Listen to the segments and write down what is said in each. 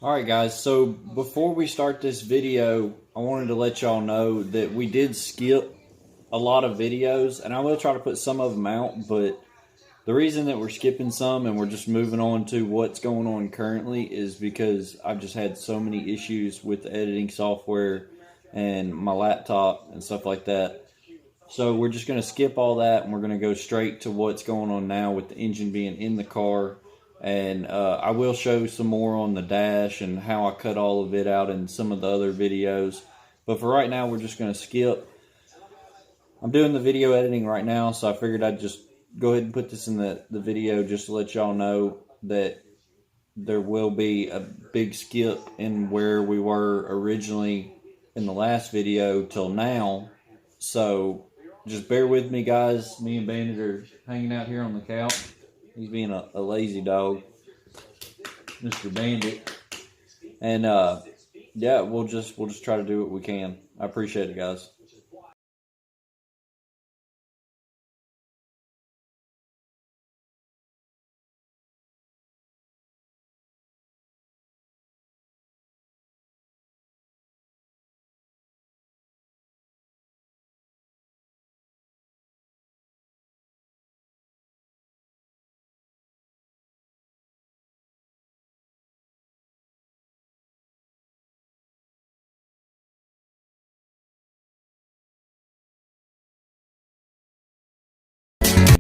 Alright guys, so before we start this video, I wanted to let y'all know that we did skip a lot of videos, and I will try to put some of them out, but the reason that we're skipping some and we're just moving on to what's going on currently is because I've just had so many issues with the editing software and my laptop and stuff like that. So we're just going to skip all that and we're going to go straight to what's going on now with the engine being in the car. And I will show some more on the dash and how I cut all of it out in some of the other videos. But for right now, we're just going to skip. I'm doing the video editing right now, so I figured I'd just go ahead and put this in the video just to let y'all know that there will be a big skip in where we were originally in the last video till now. So just bear with me, guys. Me and Bandit are hanging out here on the couch. He's being a lazy dog, Mr. Bandit. And yeah, we'll just try to do what we can. I appreciate it, guys.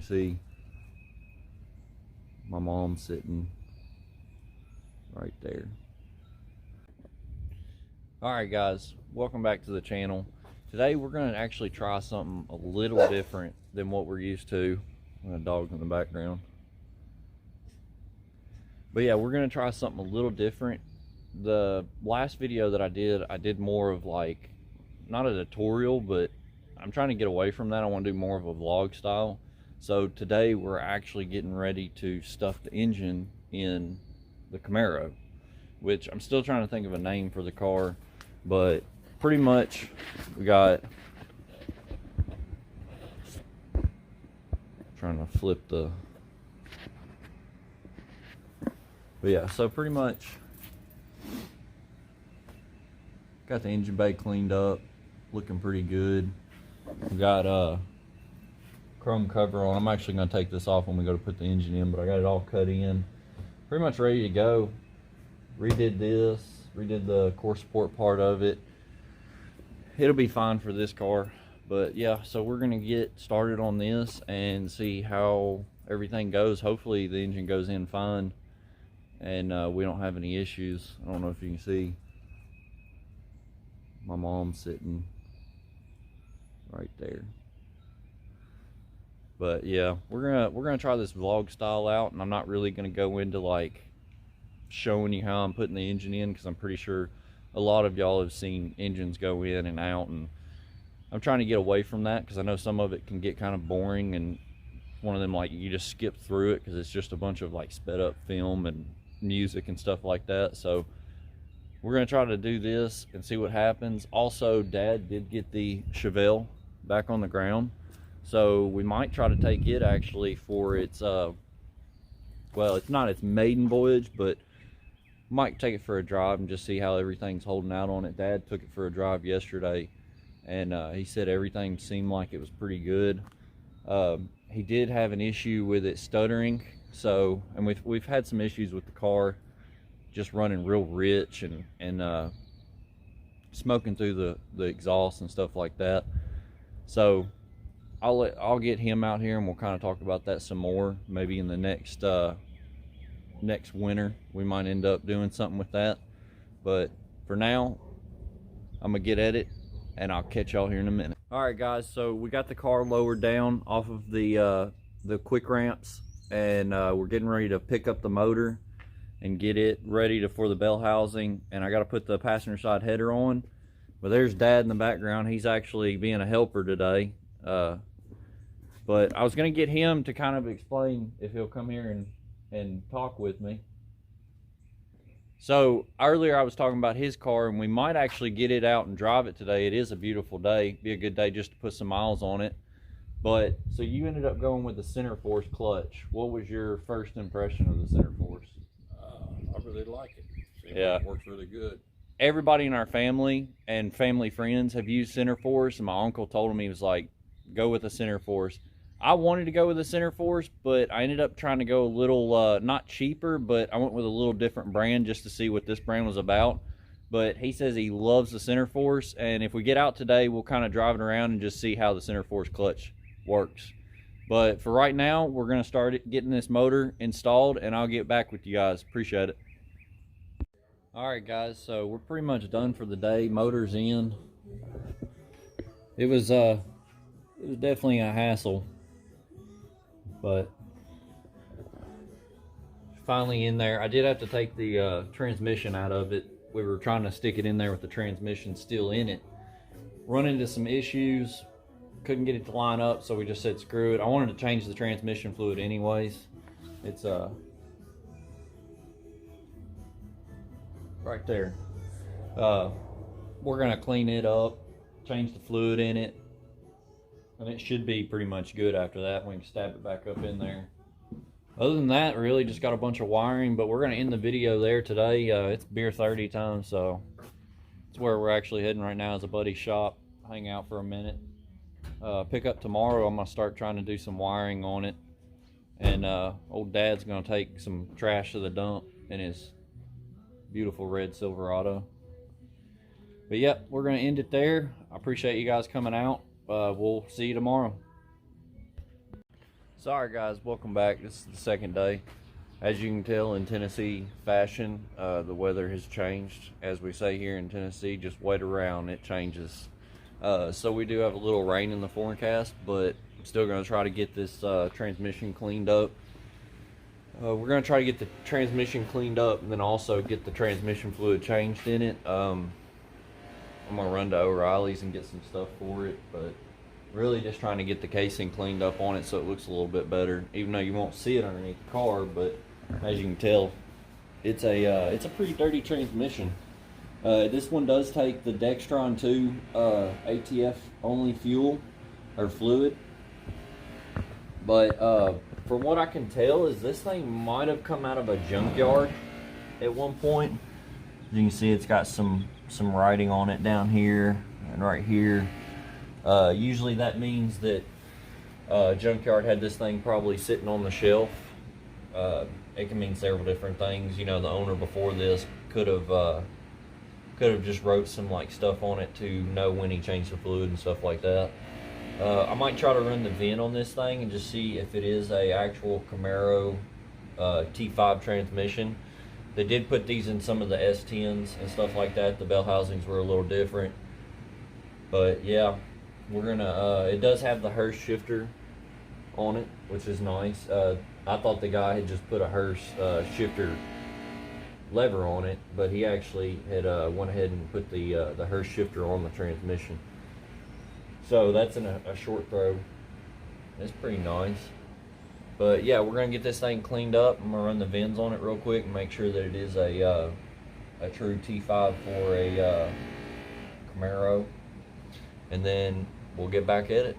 See my mom sitting right there. Alright guys, welcome back to the channel. Today we're going to actually try something a little different than what we're used to. A dog in the background. But yeah, we're going to try something a little different. The last video that I did more of like, not a tutorial, but I'm trying to get away from that. I want to do more of a vlog style. So today we're actually getting ready to stuff the engine in the Camaro, which I'm still trying to think of a name for the car, but pretty much we got, trying to flip the, but yeah, so pretty much got the engine bay cleaned up, looking pretty good. We got chrome cover on. I'm actually going to take this off when we go to put the engine in, but I got it all cut in, pretty much ready to go. Redid this, redid the core support part of it. It'll be fine for this car. But yeah, so we're going to get started on this and see how everything goes. Hopefully the engine goes in fine and we don't have any issues. I don't know if you can see my mom sitting right there. But yeah, we're gonna try this vlog style out, and I'm not really gonna go into like showing you how I'm putting the engine in, because I'm pretty sure a lot of y'all have seen engines go in and out, and I'm trying to get away from that because I know some of it can get kind of boring, and one of them like you just skip through it because it's just a bunch of like sped up film and music and stuff like that. So we're gonna try to do this and see what happens. Also, Dad did get the Chevelle back on the ground, so we might try to take it actually for its well, it's not its maiden voyage, but might take it for a drive and just see how everything's holding out on it. Dad took it for a drive yesterday, and he said everything seemed like it was pretty good. He did have an issue with it stuttering, so, and we've had some issues with the car just running real rich and smoking through the exhaust and stuff like that. So I'll get him out here and we'll kind of talk about that some more. Maybe in the next winter we might end up doing something with that. But for now, I'm gonna get at it and I'll catch y'all here in a minute. All right guys, so we got the car lowered down off of the quick ramps, and we're getting ready to pick up the motor and get it ready for the bell housing. And I got to put the passenger side header on. But there's Dad in the background. He's actually being a helper today. But I was going to get him to kind of explain, if he'll come here and talk with me. So earlier I was talking about his car, and we might actually get it out and drive it today. It is a beautiful day. Be a good day just to put some miles on it. But so you ended up going with the center force clutch. What was your first impression of the center force? I really like it. Yeah. It works really good. Everybody in our family and family friends have used Center Force, and my uncle told him, he was like, go with a Center Force. I wanted to go with a Center Force, but I ended up trying to go a little, not cheaper, but I went with a little different brand just to see what this brand was about. But he says he loves the Center Force, and if we get out today, we'll kind of drive it around and just see how the Center Force clutch works. But for right now, we're going to start getting this motor installed, and I'll get back with you guys. Appreciate it. All right, guys, so we're pretty much done for the day. Motor's in. It was definitely a hassle, but finally in there. I did have to take the transmission out of it. We were trying to stick it in there with the transmission still in it. Run into some issues, couldn't get it to line up, so we just said screw it. I wanted to change the transmission fluid anyways. It's right there. We're gonna clean it up, change the fluid in it, and it should be pretty much good after that. We can stab it back up in there. Other than that, really just got a bunch of wiring, but we're gonna end the video there today. It's beer 30 time, so it's where we're actually heading right now, is a buddy's shop. Hang out for a minute. Pick up tomorrow. I'm gonna start trying to do some wiring on it, and old dad's gonna take some trash to the dump in his beautiful red Silverado. But yep, we're gonna end it there. I appreciate you guys coming out. We'll see you tomorrow. Sorry guys, welcome back. This is the second day. As you can tell, in Tennessee fashion, the weather has changed. As we say here in Tennessee, just wait around, it changes. So we do have a little rain in the forecast, but I'm still gonna try to get this transmission cleaned up. We're gonna try to get the transmission cleaned up and then also get the transmission fluid changed in it. I'm gonna run to O'Reilly's and get some stuff for it, but really just trying to get the casing cleaned up on it so it looks a little bit better, even though you won't see it underneath the car. But as you can tell, it's a pretty dirty transmission. This one does take the Dextron 2 ATF only fuel or fluid, but from what I can tell is this thing might have come out of a junkyard at one point. As you can see, it's got some writing on it down here and right here. Usually that means that junkyard had this thing probably sitting on the shelf. It can mean several different things. You know, the owner before this could have just wrote some like stuff on it to know when he changed the fluid and stuff like that. I might try to run the VIN on this thing and just see if it is a actual Camaro T5 transmission. They did put these in some of the S10s and stuff like that. The bell housings were a little different, but yeah, we're gonna. It does have the Hurst shifter on it, which is nice. I thought the guy had just put a Hurst shifter lever on it, but he actually had went ahead and put the Hurst shifter on the transmission. So that's in a short throw. It's pretty nice. But yeah, we're gonna get this thing cleaned up. I'm gonna run the VINs on it real quick and make sure that it is a true T5 for a Camaro, and then we'll get back at it.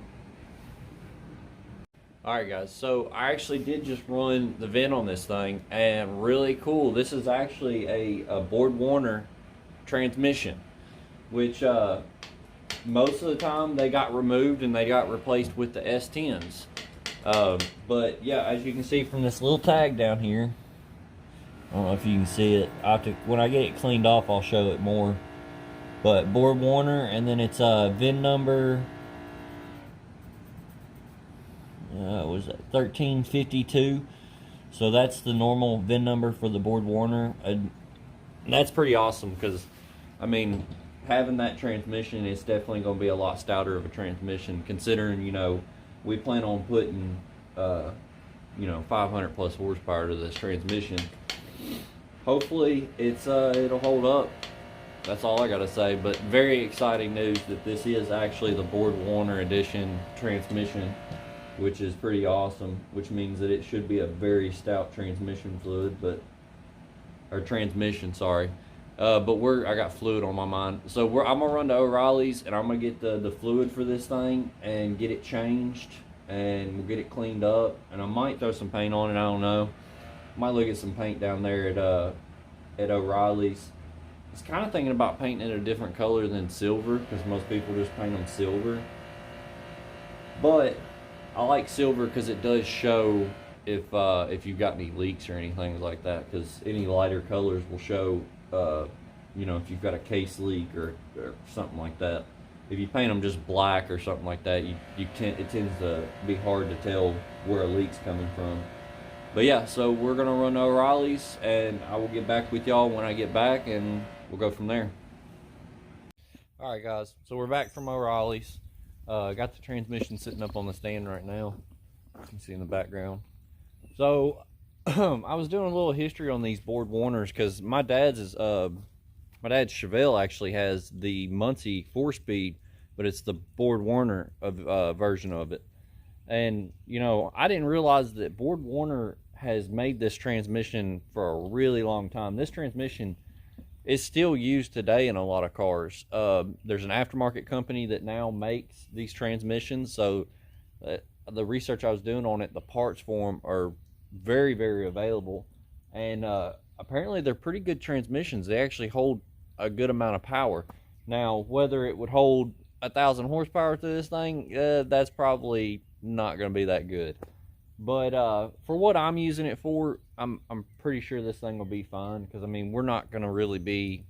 Alright guys, so I actually did just run the VIN on this thing, and really cool. This is actually a Board Warner transmission, which most of the time they got removed and they got replaced with the S10s. But yeah, as you can see from this little tag down here, I don't know if you can see it. When I get it cleaned off, I'll show it more. But Board Warner, and then it's VIN number. Was that 1352? So that's the normal VIN number for the Board Warner. And that's pretty awesome because, I mean, having that transmission, it's definitely going to be a lot stouter of a transmission, considering, you know, we plan on putting, you know, 500 plus horsepower to this transmission. Hopefully it'll hold up. That's all I gotta say. But very exciting news that this is actually the Board Warner edition transmission, which is pretty awesome, which means that it should be a very stout transmission fluid, or transmission, sorry. But I got fluid on my mind. So I'm gonna run to O'Reilly's and I'm gonna get the fluid for this thing and get it changed, and we'll get it cleaned up, and I might throw some paint on it, I don't know. Might look at some paint down there at at O'Reilly's. I was kind of thinking about painting it a different color than silver, because most people just paint them silver. But I like silver because it does show if you've got any leaks or anything like that, because any lighter colors will show, you know, if you've got a case leak or something like that. If you paint them just black or something like that, it tends to be hard to tell where a leak's coming from. But yeah, so we're gonna run O'Reilly's, and I will get back with y'all when I get back, and we'll go from there. All right, guys. So we're back from O'Reilly's. Got the transmission sitting up on the stand right now. You can see in the background. So I was doing a little history on these Board Warners, because my dad's Chevelle actually has the Muncie 4-speed, but it's the Board Warner version of it. And you know, I didn't realize that Board Warner has made this transmission for a really long time. This transmission is still used today in a lot of cars. There's an aftermarket company that now makes these transmissions, so the research I was doing on it, the parts for them are very, very available, and apparently they're pretty good transmissions. They actually hold a good amount of power. Now, whether it would hold 1,000 horsepower to this thing, that's probably not going to be that good. But for what I'm using it for, I'm pretty sure this thing will be fine, because I mean, we're not going to really be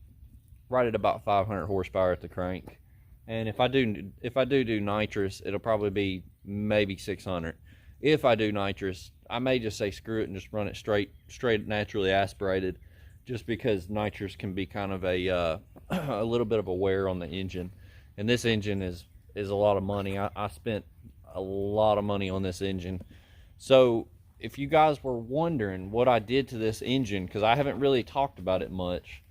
right at about 500 horsepower at the crank, and if I do nitrous, it'll probably be maybe 600. If I do nitrous, I may just say screw it and just run it straight naturally aspirated, just because nitrous can be kind of a little bit of a wear on the engine, and this engine is a lot of money. I spent a lot of money on this engine. So if you guys were wondering what I did to this engine, because I haven't really talked about it much.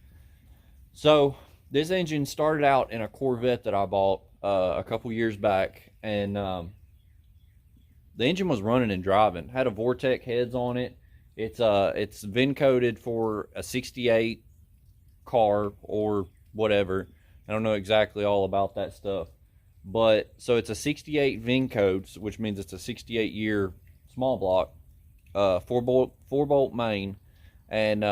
So this engine started out in a Corvette that I bought a couple years back, and the engine was running and driving. Had a Vortec heads on it. It's VIN coded for a 68 car or whatever. I don't know exactly all about that stuff. But so it's a 68 VIN code, which means it's a 68 year small block, 4-bolt main, and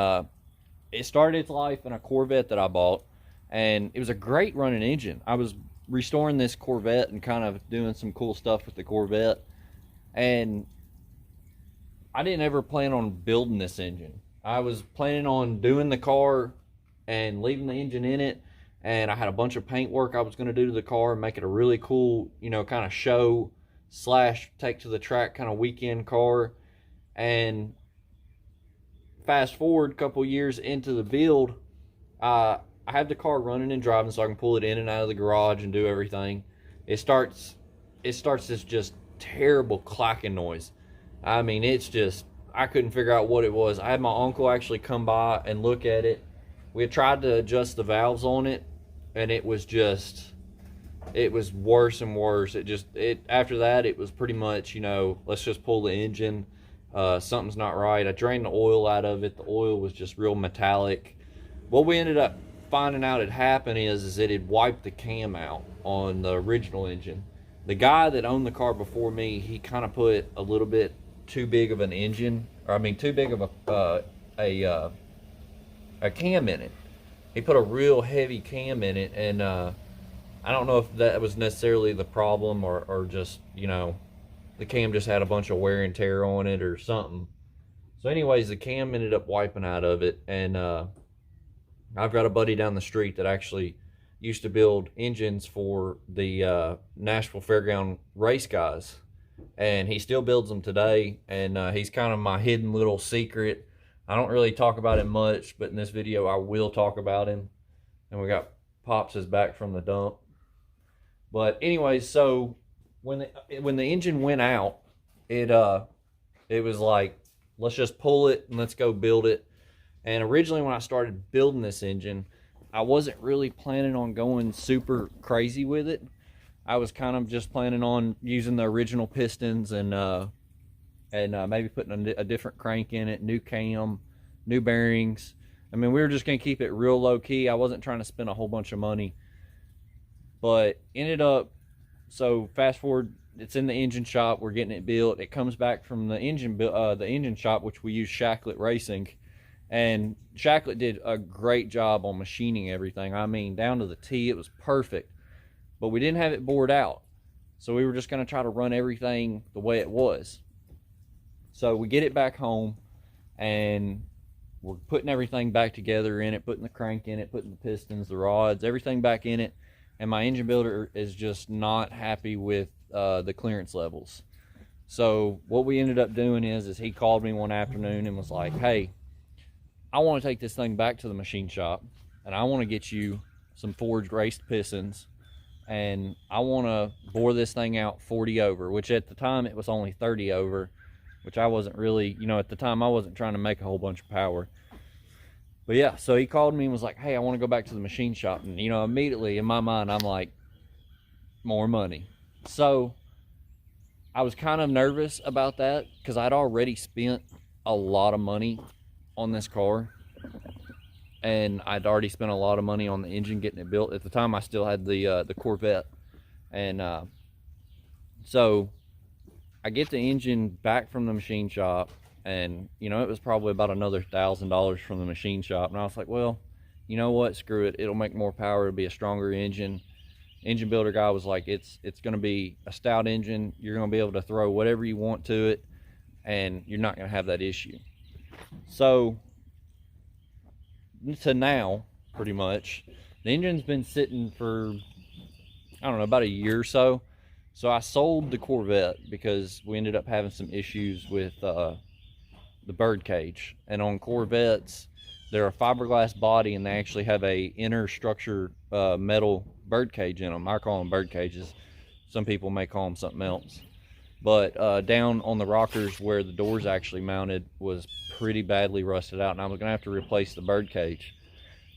it started its life in a Corvette that I bought, and it was a great running engine. I was restoring this Corvette and kind of doing some cool stuff with the Corvette, and I didn't ever plan on building this engine. I was planning on doing the car and leaving the engine in it, and I had a bunch of paint work I was going to do to the car and make it a really cool, you know, kind of show / take to the track kind of weekend car. And fast forward a couple years into the build, I have the car running and driving so I can pull it in and out of the garage and do everything. It starts this just terrible clacking noise. I mean, it's just, I couldn't figure out what it was. I had my uncle actually come by and look at it. We had tried to adjust the valves on it, and it was worse and worse. After that, it was pretty much, you know, let's just pull the engine. Something's not right. I drained the oil out of it. The oil was just real metallic. What we ended up finding out had happened is it had wiped the cam out on the original engine. The guy that owned the car before me, he kind of put a little bit too big of an engine, or I mean too big of a cam in it. He put a real heavy cam in it, and I don't know if that was necessarily the problem, or just, you know, the cam just had a bunch of wear and tear on it or something. So anyways, the cam ended up wiping out of it, and I've got a buddy down the street that actually used to build engines for the Nashville Fairground race guys, and he still builds them today, and he's kind of my hidden little secret. I don't really talk about him much, but in this video I will talk about him. And we got Pops is back from the dump. But anyways, so when the engine went out, it was like, let's just pull it and let's go build it. And originally when I started building this engine, I wasn't really planning on going super crazy with it. I was kind of just planning on using the original pistons and maybe putting a different crank in it, new cam, new bearings. I mean, we were just going to keep it real low key. I wasn't trying to spend a whole bunch of money. But ended up, so fast forward, it's in the engine shop. We're getting it built. It comes back from the engine shop, which we use Shacklet Racing. And Shacklet did a great job on machining everything. I mean, down to the T, it was perfect. But we didn't have it bored out. So we were just going to try to run everything the way it was. So we get it back home, and we're putting everything back together in it, putting the crank in it, putting the pistons, the rods, everything back in it. And my engine builder is just not happy with the clearance levels. So what we ended up doing is he called me one afternoon and was like, hey, I want to take this thing back to the machine shop, and I want to get you some forged raced pistons, and I want to bore this thing out 40 over, which at the time it was only 30 over, which I wasn't really, you know, at the time I wasn't trying to make a whole bunch of power. But yeah, so he called me and was like, hey, I want to go back to the machine shop. And, you know, immediately in my mind, I'm like, more money. So I was kind of nervous about that because I'd already spent a lot of money on this car, and I'd already spent a lot of money on the engine getting it built. At the time I still had the Corvette, and so I get the engine back from the machine shop, and you know, it was probably about another $1,000 from the machine shop, and I was like, well, you know what, screw it, it'll make more power, it'll be a stronger engine. Engine builder guy was like, it's going to be a stout engine, you're going to be able to throw whatever you want to it, and you're not going to have that issue. So to now, pretty much, the engine's been sitting for, I don't know, about a year or so. So I sold the Corvette because we ended up having some issues with the bird cage. And on Corvettes, they're a fiberglass body, and they actually have a inner structure metal bird cage in them. I call them bird cages. Some people may call them something else. But down on the rockers where the doors actually mounted was pretty badly rusted out, and I was going to have to replace the bird cage.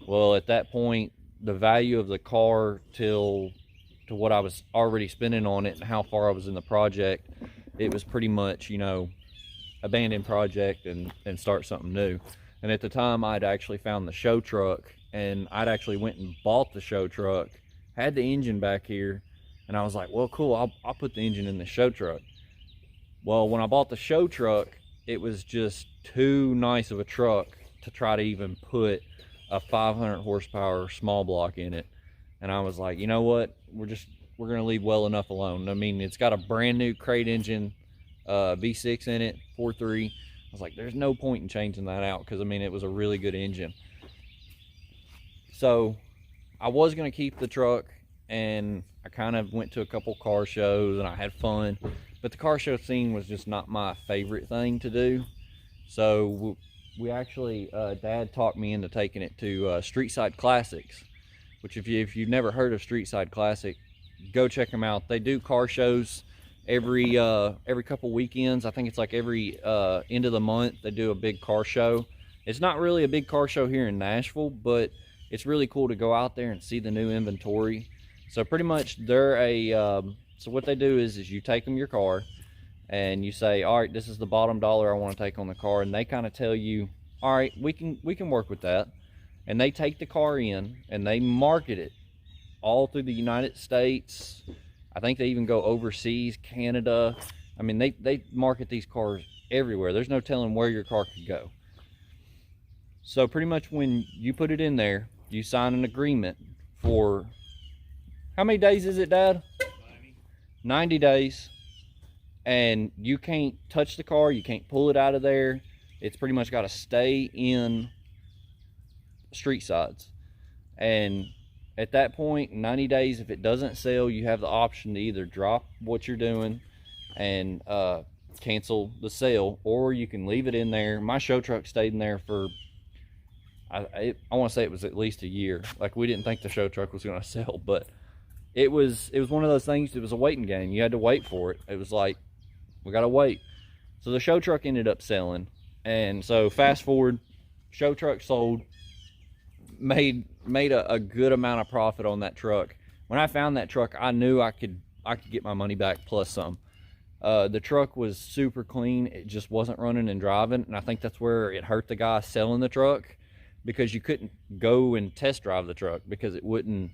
Well, at that point, the value of the car to what I was already spending on it and how far I was in the project, it was pretty much, you know, abandon project and start something new. And at the time, I'd actually found the show truck, and I'd actually went and bought the show truck, had the engine back here, and I was like, well, cool, I'll put the engine in the show truck. Well, when I bought the show truck, it was just too nice of a truck to try to even put a 500 horsepower small block in it. And I was like, you know what, we're going to leave well enough alone. I mean, it's got a brand new crate engine, V6 in it, 4.3. I was like, there's no point in changing that out, because I mean, it was a really good engine. So I was going to keep the truck, and I kind of went to a couple car shows and I had fun, but the car show scene was just not my favorite thing to do. So we actually, Dad talked me into taking it to Street Side Classics, which if you've never heard of Street Side Classic, go check them out. They do car shows every couple weekends. I think it's like every end of the month they do a big car show. It's not really a big car show here in Nashville, but it's really cool to go out there and see the new inventory. So pretty much they're so what they do is you take them your car and you say, all right, this is the bottom dollar I want to take on the car, and they kind of tell you, all right, we can work with that. And they take the car in and they market it all through the United States. I think they even go overseas, Canada. I mean, they market these cars everywhere. There's no telling where your car could go. So pretty much when you put it in there, you sign an agreement for, how many days is it, Dad? 90 days. And you can't touch the car, you can't pull it out of there. It's pretty much got to stay in street sides. And at that point, 90 days, if it doesn't sell, you have the option to either drop what you're doing and cancel the sale, or you can leave it in there. My show truck stayed in there for, I want to say it was at least a year. Like, we didn't think the show truck was going to sell, but it was one of those things. It was a waiting game. You had to wait for it. It was like, we got to wait. So the show truck ended up selling. And so fast forward, show truck sold, made a good amount of profit on that truck. When I found that truck, I knew I could get my money back plus some. The truck was super clean. It just wasn't running and driving, and I think that's where it hurt the guy selling the truck, because you couldn't go and test drive the truck because it wouldn't,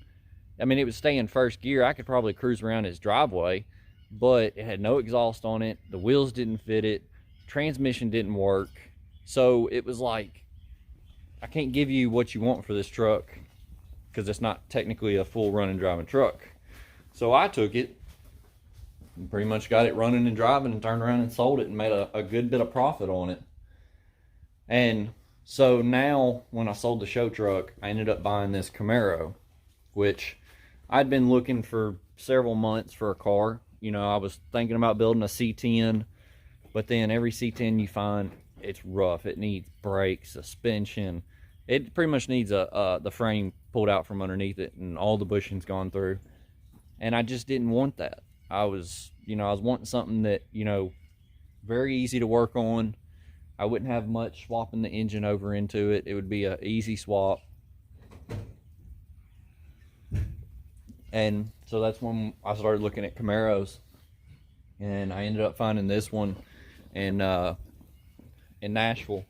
I mean, it would stay in first gear. I could probably cruise around his driveway, but it had no exhaust on it. The wheels didn't fit it. Transmission didn't work. So it was like, I can't give you what you want for this truck because it's not technically a full running driving truck. So I took it and pretty much got it running and driving and turned around and sold it and made a good bit of profit on it. And so now when I sold the show truck, I ended up buying this Camaro, which I'd been looking for several months for a car. You know, I was thinking about building a C10, but then every C10 you find, it's rough. It needs brakes, suspension. It pretty much needs the frame pulled out from underneath it and all the bushing's gone through. And I just didn't want that. I was wanting something that, you know, very easy to work on. I wouldn't have much swapping the engine over into it. It would be an easy swap. And so that's when I started looking at Camaros. And I ended up finding this one in Nashville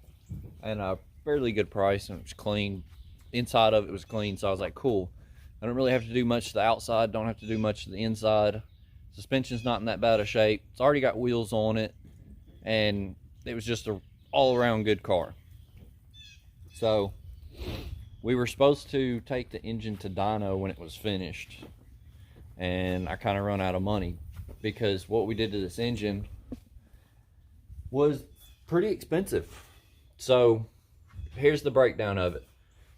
at a fairly good price, and it was clean. Inside of it was clean, so I was like, cool. I don't really have to do much to the outside, don't have to do much to the inside. Suspension's not in that bad of shape. It's already got wheels on it, and it was just a all-around good car. So we were supposed to take the engine to dyno when it was finished, and I kind of run out of money because what we did to this engine was pretty expensive. So here's the breakdown of it.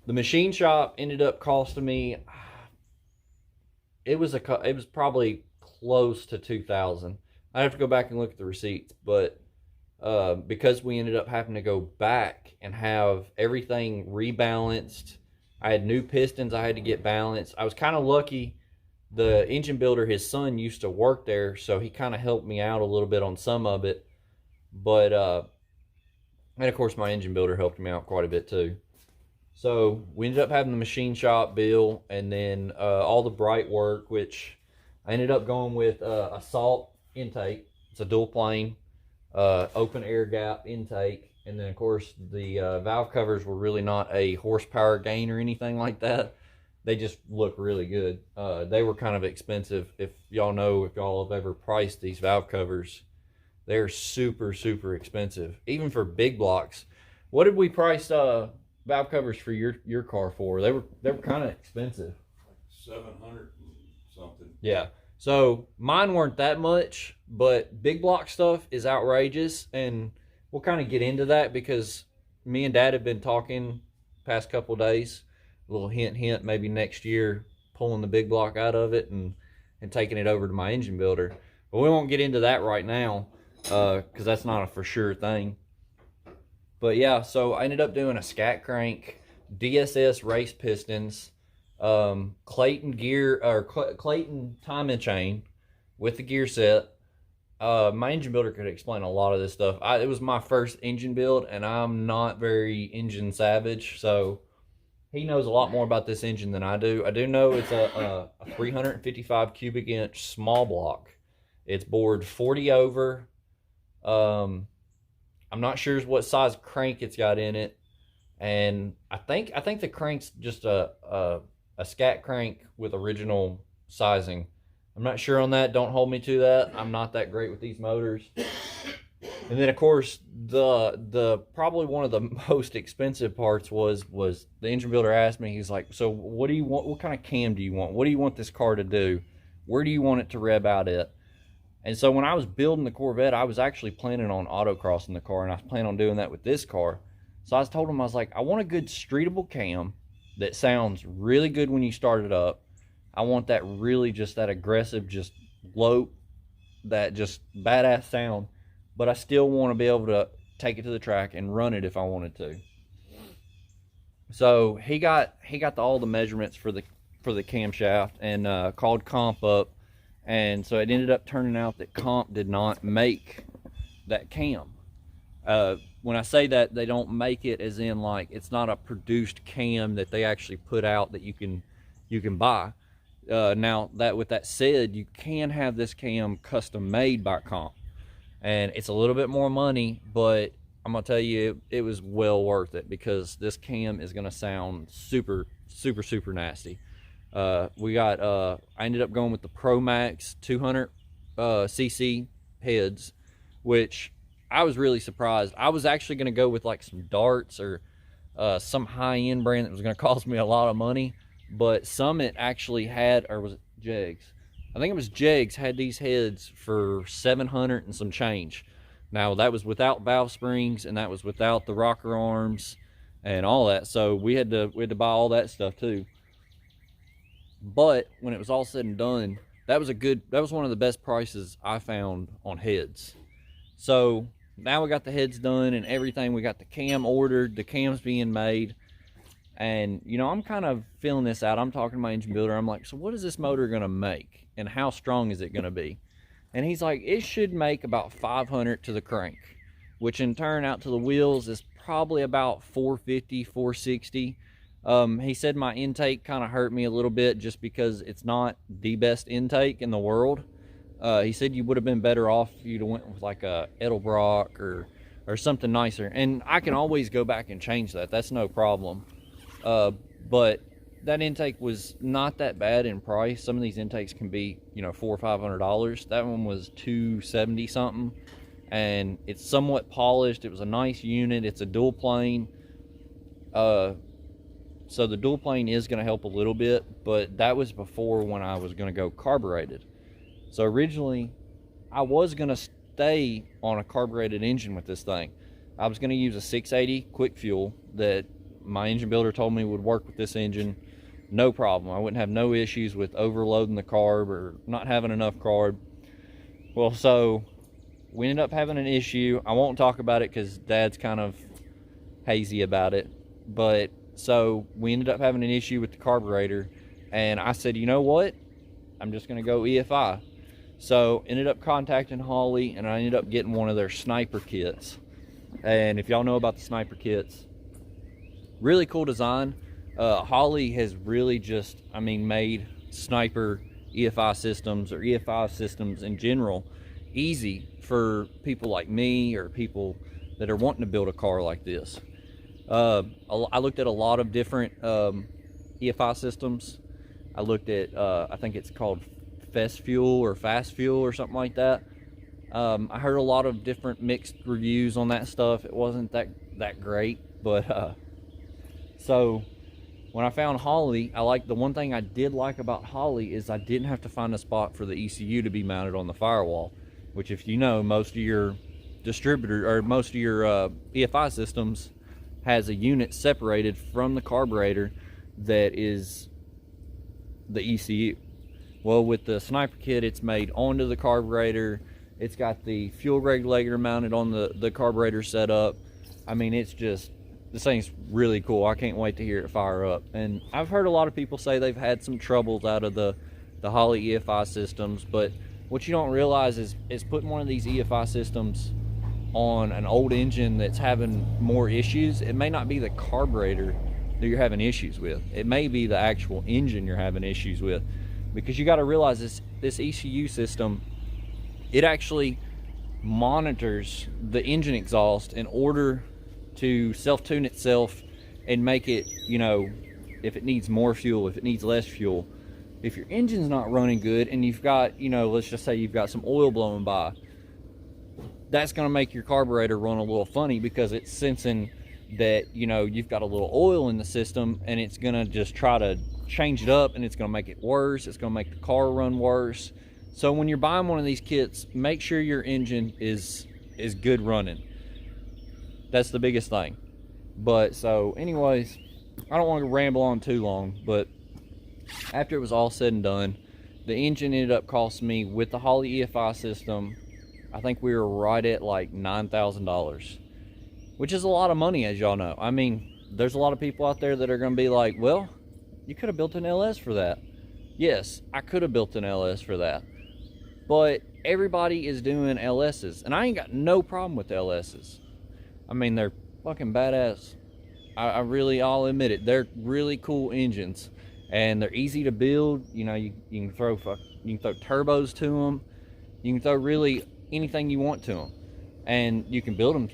The machine shop ended up costing me, it was probably close to $2,000. I have to go back and look at the receipts, but because we ended up having to go back and have everything rebalanced, I had new pistons I had to get balanced. I was kind of lucky. The engine builder, his son used to work there, so he kind of helped me out a little bit on some of it. But and of course my engine builder helped me out quite a bit too. So we ended up having the machine shop bill, and then all the bright work, which I ended up going with a salt intake. It's a dual plane, open air gap intake. And then of course the valve covers were really not a horsepower gain or anything like that. They just look really good. They were kind of expensive. If y'all know, if y'all have ever priced these valve covers, they're super, super expensive. Even for big blocks. What did we price valve covers for your car for? They were kind of expensive. Like 700 something. Yeah. So mine weren't that much, but big block stuff is outrageous, and we'll kind of get into that because me and Dad have been talking past couple days. A little hint, maybe next year pulling the big block out of it and taking it over to my engine builder. But we won't get into that right now because that's not a for sure thing. But yeah, so I ended up doing a scat crank, DSS race pistons, Clayton gear or Clayton timing chain with the gear set. My engine builder could explain a lot of this stuff. It was my first engine build, and I'm not very engine savage, so he knows a lot more about this engine than I do. I do know it's a 355 cubic inch small block. It's bored 40 over. I'm not sure what size crank it's got in it, and I think the crank's just a scat crank with original sizing. I'm not sure on that. Don't hold me to that. I'm not that great with these motors. And then of course the probably one of the most expensive parts was the engine builder asked me, he's like, so what do you want? What kind of cam do you want? What do you want this car to do? Where do you want it to rev out at? And so when I was building the Corvette, I was actually planning on autocrossing the car, and I was planning on doing that with this car. So I told him, I was like, I want a good streetable cam that sounds really good when you start it up. I want that really just that aggressive, just low, that just badass sound. But I still want to be able to take it to the track and run it if I wanted to. So he got all the measurements for the camshaft and called Comp up. And so it ended up turning out that Comp did not make that cam. When I say that, they don't make it as in like it's not a produced cam that they actually put out that you can buy. Now that with that said, you can have this cam custom made by Comp, and it's a little bit more money, but I'm gonna tell you it was well worth it because this cam is gonna sound super, super, super nasty. I ended up going with the Pro Max 200 cc heads, which I was really surprised. I was actually going to go with like some darts or some high-end brand that was going to cost me a lot of money, but Summit actually had, or was it Jegs? I think it was Jegs had these heads for 700 and some change. Now that was without valve springs, and that was without the rocker arms and all that. So we had to buy all that stuff too. But when it was all said and done, that was one of the best prices I found on heads. So now we got the heads done and everything. We got the cam ordered, the cam's being made. And, you know, I'm kind of feeling this out. I'm talking to my engine builder. I'm like, so what is this motor going to make? And how strong is it going to be? And he's like, it should make about 500 to the crank, which in turn out to the wheels is probably about 450, 460. He said my intake kind of hurt me a little bit just because it's not the best intake in the world. He said you would have been better off if you'd have went with like a Edelbrock or something nicer. And I can always go back and change that. That's no problem. But that intake was not that bad in price. Some of these intakes can be, you know, $400 or $500. That one was $270 something, and it's somewhat polished. It was a nice unit. It's a dual plane. So the dual plane is going to help a little bit, but that was before when I was going to go carbureted. So originally, I was going to stay on a carbureted engine with this thing. I was going to use a 680 quick fuel that my engine builder told me would work with this engine, no problem. I wouldn't have no issues with overloading the carb or not having enough carb. Well, so we ended up having an issue. I won't talk about it because Dad's kind of hazy about it. But so we ended up having an issue with the carburetor, and I said, you know what? I'm just going to go EFI. So ended up contacting Holley, and I ended up getting one of their sniper kits. And if y'all know about the sniper kits, really cool design. Holley has really just, I mean, made sniper EFI systems or EFI systems in general easy for people like me or people that are wanting to build a car like this. I looked at a lot of different EFI systems. I looked at, I think it's called Fast Fuel or something like that. I heard a lot of different mixed reviews on that stuff. It wasn't that great, but so when I found Holley, the one thing I did like about Holley is I didn't have to find a spot for the ECU to be mounted on the firewall, which, if you know, most of your distributor or most of your EFI systems has a unit separated from the carburetor that is the ECU. Well, with the sniper kit, it's made onto the carburetor. It's got the fuel regulator mounted on the carburetor setup. I mean, it's just, this thing's really cool. I can't wait to hear it fire up. And I've heard a lot of people say they've had some troubles out of the Holley EFI systems, but what you don't realize is putting one of these EFI systems on an old engine that's having more issues. It may not be the carburetor that you're having issues with. It may be the actual engine you're having issues with, because you got to realize this ECU system, it actually monitors the engine exhaust in order to self-tune itself and make it, you know, if it needs more fuel, if it needs less fuel. If your engine's not running good and you've got, you know, let's just say you've got some oil blowing by, that's going to make your carburetor run a little funny, because it's sensing that, you know, you've got a little oil in the system, and it's going to just try to change it up, and it's going to make it worse. It's going to make the car run worse. So when you're buying one of these kits, make sure your engine is good running. That's the biggest thing. But so anyways, I don't want to ramble on too long, but after it was all said and done, the engine ended up costing me, with the Holley EFI system, I think we were right at like $9,000, which is a lot of money, as y'all know. I mean, there's a lot of people out there that are going to be like, well, you could have built an LS for that. Yes, I could have built an LS for that. But everybody is doing LSs, and I ain't got no problem with LSs. I mean, they're fucking badass. I'll admit it. They're really cool engines, and they're easy to build. You know, you can throw turbos to them. You can throw really anything you want to them, and you can build them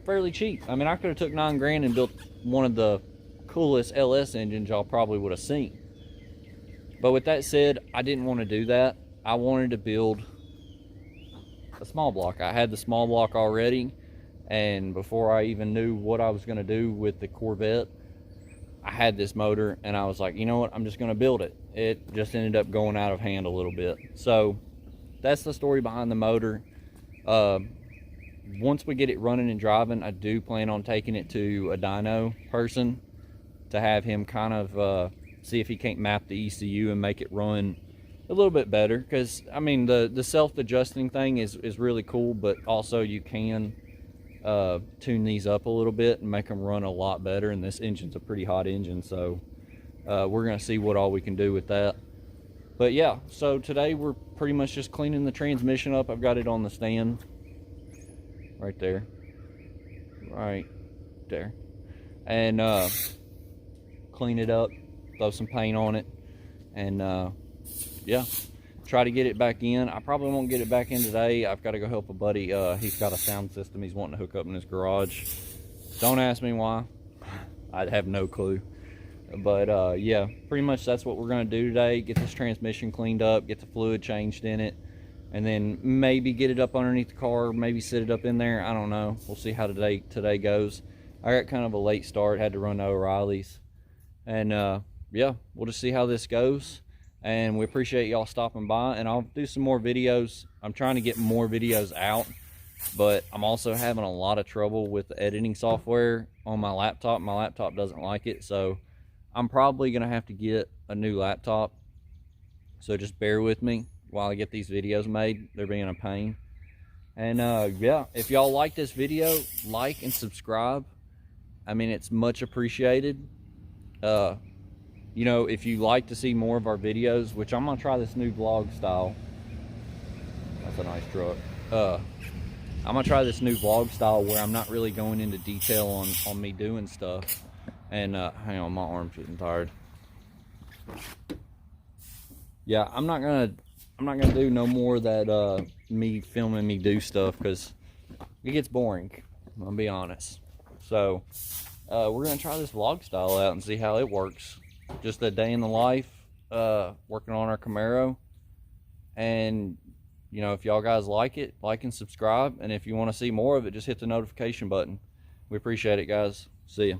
fairly cheap. I mean, I could have took $9 grand and built one of the coolest LS engines y'all probably would have seen. But with that said, I didn't want to do that. I wanted to build a small block. I had the small block already, And before I even knew what I was going to do with the Corvette, I had this motor, and I was like, you know what, I'm just going to build it. It just ended up going out of hand a little bit. So that's the story behind the motor. Once we get it running and driving, I do plan on taking it to a dyno person to have him kind of see if he can't map the ECU and make it run a little bit better. Because I mean, the self-adjusting thing is really cool, but also you can tune these up a little bit and make them run a lot better. And this engine's a pretty hot engine, so we're gonna see what all we can do with that. But yeah, so today we're pretty much just cleaning the transmission up. I've got it on the stand right there, and clean it up, throw some paint on it, and yeah, try to get it back in. I probably won't get it back in today. I've got to go help a buddy. He's got a sound system he's wanting to hook up in his garage. Don't ask me why. I have no clue. But yeah, pretty much that's what we're going to do today. Get this transmission cleaned up, get the fluid changed in it, and then maybe get it up underneath the car, maybe sit it up in there. I don't know. We'll see how today goes. I got kind of a late start, had to run to O'Reilly's. And yeah, we'll just see how this goes. And we appreciate y'all stopping by, and I'll do some more videos. I'm trying to get more videos out, but I'm also having a lot of trouble with the editing software on my laptop. My laptop doesn't like it, so I'm probably gonna have to get a new laptop. So just bear with me while I get these videos made. They're being a pain. And yeah, if y'all like this video, like and subscribe. I mean, it's much appreciated. You know, if you like to see more of our videos, which I'm gonna try this new vlog style. That's a nice truck. I'm gonna try this new vlog style where I'm not really going into detail on me doing stuff. And hang on, my arm's getting tired. Yeah, I'm not gonna do no more of that me filming me do stuff, because it gets boring, I'm gonna be honest. So we're gonna try this vlog style out and see how it works. Just a day in the life, working on our Camaro. And you know, if y'all guys like it, like and subscribe, and if you want to see more of it, just hit the notification button. We appreciate it, guys. See ya.